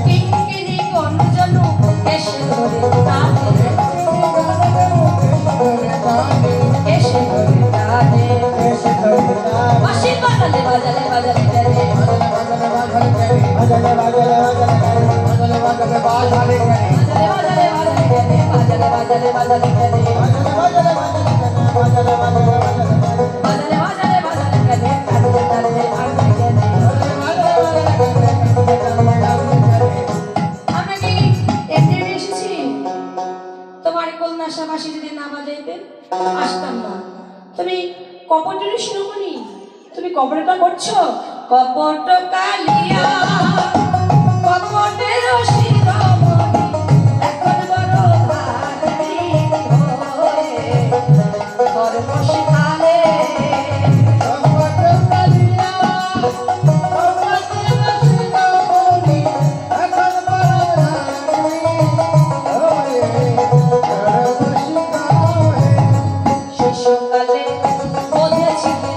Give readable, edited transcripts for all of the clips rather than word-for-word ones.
কিঙ্কিণী গঞ্জনু এসে ধরে টানে এসে ধরে টানে বাঁশি বাজালে বাজালে বাজালে গেলে বাজালে বাজালে বাজালে বাজালে গেলে বাজালে বাজালে বাজালে গেলে পাশাপাশি যদি না বাজাইতে আসতাম না। তুমি কপটের শিরোমণি, তুমি কপটটা করছো, কপট কালিয়া কপটের শিরোমণি এখন বড় ভারী হয়ে ধর্ম শিখালে কপট কালিয়া কপটের শিরোমণি এখন বড় ভারী শিশুকালে বোঝেছিলে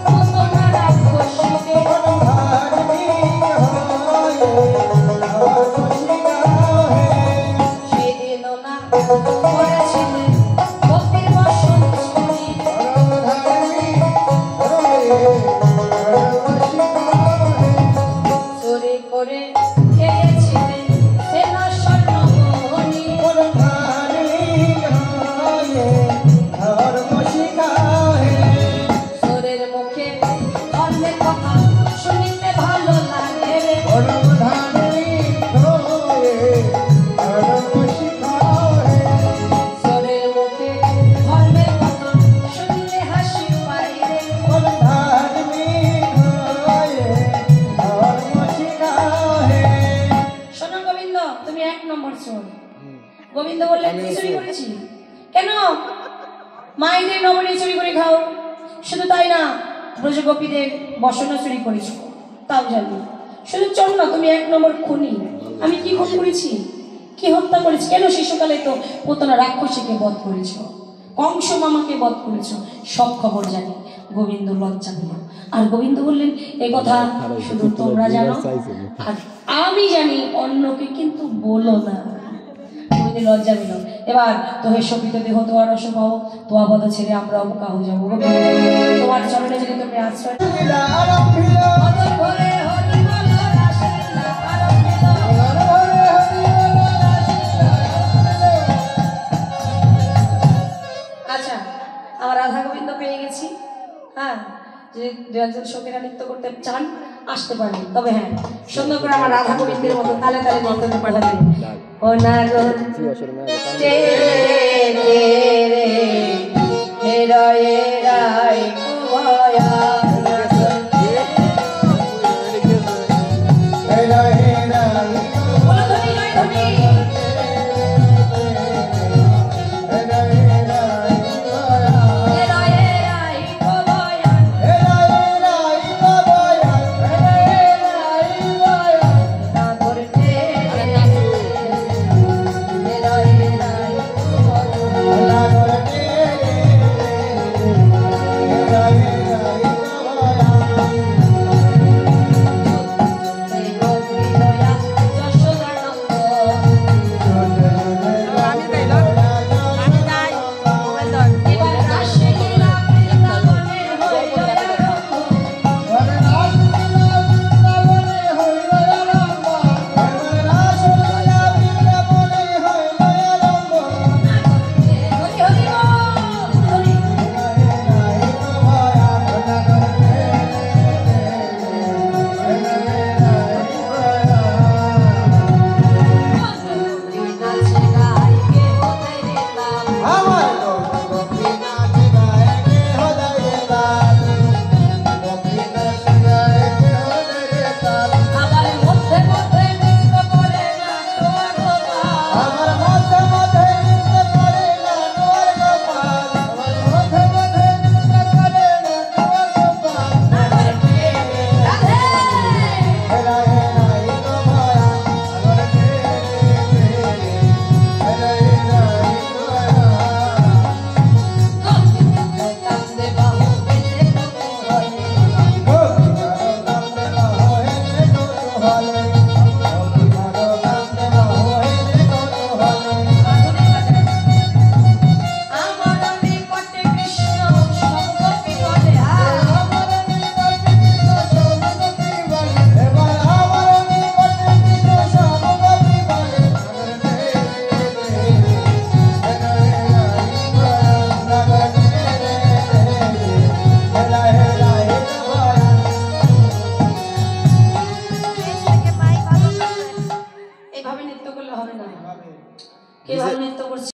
পুতনা রাক্ষসীকে সেদিনও না করেছিলে ভক্তির বসন ছুরি চুরি করে খেয়েছিলে সেনা স্বর্ণমণি সোরের মুখে ধর্মের কথা শুনিতে ভালো লাগে রে সোরের মুখে ধর্মের কথা শুনলে হাসি পাই রে শোনো গোবিন্দ, তুমি এক নম্বর চোর। গোবিন্দ বললেন কি চুরি করেছি? কেন? মায়েদের নবনী চুরি করে খাও। শুধু তাই না, ব্রজগোপীদের বসনা চুরি করেছো, তাও জানি। শুধু চোর না, তুমি এক নম্বর খুনি। আমি কি খুন করেছি, কি হত্যা করেছি? কেন? শিশুকালে তো পুতনা রাক্ষসীকে বধ করেছ, কংস মামাকে বধ করেছ, সব খবর জানি। গোবিন্দ লজ্জা দিল। আর গোবিন্দ বললেন এ কথা শুধু তোমরা জানো আর আমি জানি, অন্যকে কিন্তু বলো না। লজ্জা দিল। এবার তো হে শোভিত দেহ তোমার অসম্ভব, তোমার পদ ছেড়ে আমরা কাহু যাবো। তোমার চরণে যদি তুমি আশ্রয় আচ্ছা, আমার রাধা গোবিন্দ পেয়ে গেছি। হ্যাঁ, যদি দু একজন সখীরা নৃত্য করতে চান আসতে পারেন, তবে হ্যাঁ সুন্দর করে আমার রাধা গোবিন্দের মতো তালে তালে নৃত্য পাঠাবেন। ও নাগর তেরে তেরে হেরায় রায়